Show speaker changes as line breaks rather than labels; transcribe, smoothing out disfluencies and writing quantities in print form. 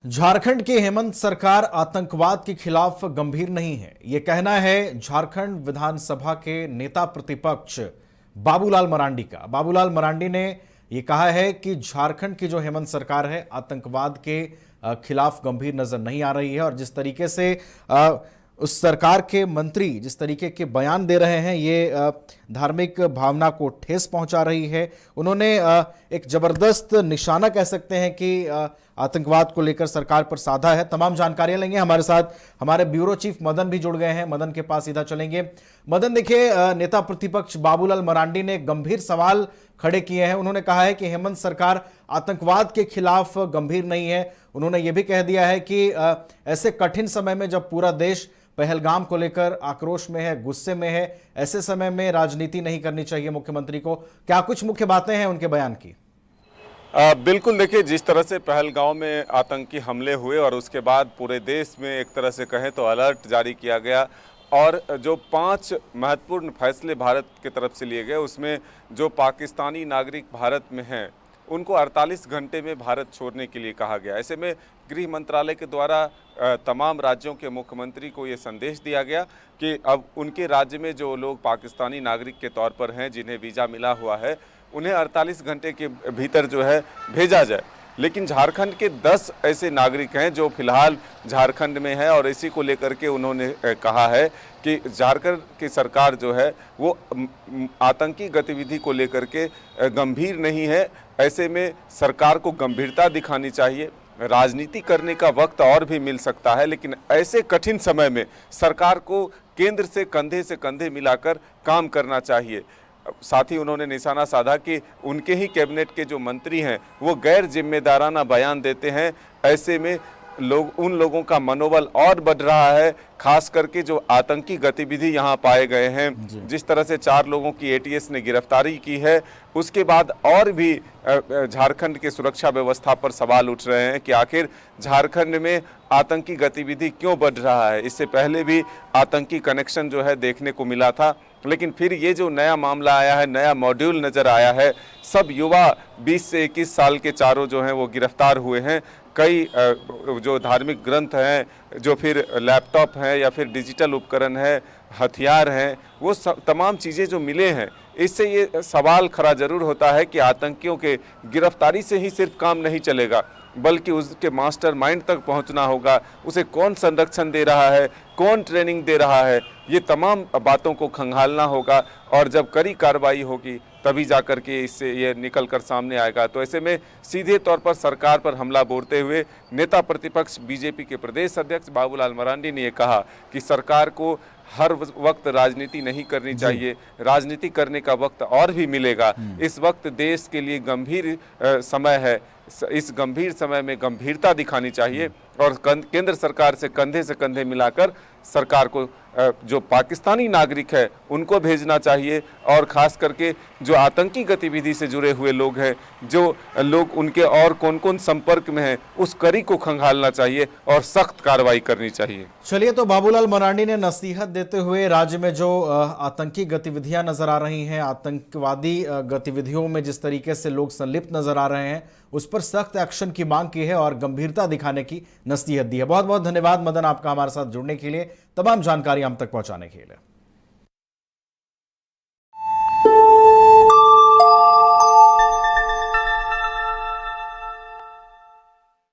झारखंड की हेमंत सरकार आतंकवाद के खिलाफ गंभीर नहीं है, यह कहना है झारखंड विधानसभा के नेता प्रतिपक्ष बाबूलाल मरांडी का। बाबूलाल मरांडी ने यह कहा है कि झारखंड की जो हेमंत सरकार है आतंकवाद के खिलाफ गंभीर नजर नहीं आ रही है और जिस तरीके से उस सरकार के मंत्री जिस तरीके के बयान दे रहे हैं ये धार्मिक भावना को ठेस पहुंचा रही है। उन्होंने एक जबरदस्त निशाना कह सकते हैं कि आतंकवाद को लेकर सरकार पर साधा है। तमाम जानकारियां लेंगे, हमारे साथ हमारे ब्यूरो चीफ मदन भी जुड़ गए हैं। मदन के पास सीधा चलेंगे। मदन, देखिए, नेता प्रतिपक्ष बाबूलाल मरांडी ने गंभीर सवाल खड़े किए हैं। उन्होंने कहा है कि हेमंत सरकार आतंकवाद के खिलाफ गंभीर नहीं है। उन्होंने यह भी कह दिया है कि ऐसे कठिन समय में जब पूरा देश पहलगाम को लेकर आक्रोश में है, गुस्से में है, ऐसे समय में राजनीति नहीं करनी चाहिए मुख्यमंत्री को। क्या कुछ मुख्य बातें हैं उनके बयान की?
बिल्कुल, देखिए, जिस तरह से पहलगाम में आतंकी हमले हुए और उसके बाद पूरे देश में एक तरह से कहें तो अलर्ट जारी किया गया और जो 5 महत्वपूर्ण फैसले भारत की तरफ से लिए गए उसमें जो पाकिस्तानी नागरिक भारत में हैं उनको 48 घंटे में भारत छोड़ने के लिए कहा गया। ऐसे में गृह मंत्रालय के द्वारा तमाम राज्यों के मुख्यमंत्री को ये संदेश दिया गया कि अब उनके राज्य में जो लोग पाकिस्तानी नागरिक के तौर पर हैं, जिन्हें वीज़ा मिला हुआ है, उन्हें 48 घंटे के भीतर जो है भेजा जाए। लेकिन झारखंड के 10 ऐसे नागरिक हैं जो फिलहाल झारखंड में है और इसी को लेकर के उन्होंने कहा है कि झारखंड की सरकार जो है वो आतंकी गतिविधि को लेकर के गंभीर नहीं है। ऐसे में सरकार को गंभीरता दिखानी चाहिए। राजनीति करने का वक्त और भी मिल सकता है, लेकिन ऐसे कठिन समय में सरकार को केंद्र से कंधे मिलाकर काम करना चाहिए। साथ ही उन्होंने निशाना साधा कि उनके ही कैबिनेट के जो मंत्री हैं वो गैर जिम्मेदाराना बयान देते हैं। ऐसे में उन लोगों का मनोबल और बढ़ रहा है, खास करके जो आतंकी गतिविधि यहाँ पाए गए हैं। जिस तरह से 4 लोगों की एटीएस ने गिरफ्तारी की है, उसके बाद और भी झारखंड के सुरक्षा व्यवस्था पर सवाल उठ रहे हैं कि आखिर झारखंड में आतंकी गतिविधि क्यों बढ़ रहा है। इससे पहले भी आतंकी कनेक्शन जो है देखने को मिला था, लेकिन फिर ये जो नया मामला आया है, नया मॉड्यूल नज़र आया है। सब युवा 20 से 21 साल के चारों जो हैं वो गिरफ्तार हुए हैं। कई जो धार्मिक ग्रंथ हैं, जो फिर लैपटॉप हैं या फिर डिजिटल उपकरण है, हथियार हैं, वो तमाम चीज़ें जो मिले हैं, इससे ये सवाल खड़ा जरूर होता है कि आतंकियों के गिरफ्तारी से ही सिर्फ काम नहीं चलेगा, बल्कि उसके मास्टरमाइंड तक पहुंचना होगा। उसे कौन संरक्षण दे रहा है, कौन ट्रेनिंग दे रहा है, ये तमाम बातों को खंगालना होगा और जब कड़ी कार्रवाई होगी तभी जाकर के इससे ये निकल कर सामने आएगा। तो ऐसे में सीधे तौर पर सरकार पर हमला बोलते हुए नेता प्रतिपक्ष बीजेपी के प्रदेश अध्यक्ष बाबूलाल मरांडी ने कहा कि सरकार को हर वक्त राजनीति नहीं करनी चाहिए, राजनीति करने का वक्त और भी मिलेगा। इस वक्त देश के लिए गंभीर समय है, इस गंभीर समय में गंभीरता दिखानी चाहिए और केंद्र सरकार से कंधे मिलाकर सरकार को जो पाकिस्तानी नागरिक है उनको भेजना चाहिए और ख़ास करके जो आतंकी गतिविधि से जुड़े हुए लोग हैं, जो लोग उनके और कौन संपर्क में हैं, उस कड़ी को खंगालना चाहिए और सख्त कार्रवाई करनी चाहिए।
चलिए, तो बाबूलाल मरांडी ने नसीहत देते हुए राज्य में जो आतंकी गतिविधियां नजर आ रही हैं, आतंकवादी गतिविधियों में जिस तरीके से लोग संलिप्त नजर आ रहे हैं, उस पर सख्त एक्शन की मांग की है और गंभीरता दिखाने की नसीहत दी है। बहुत बहुत धन्यवाद मदन, आपका हमारे साथ जुड़ने के लिए, तमाम जानकारी हम तक पहुंचाने के लिए।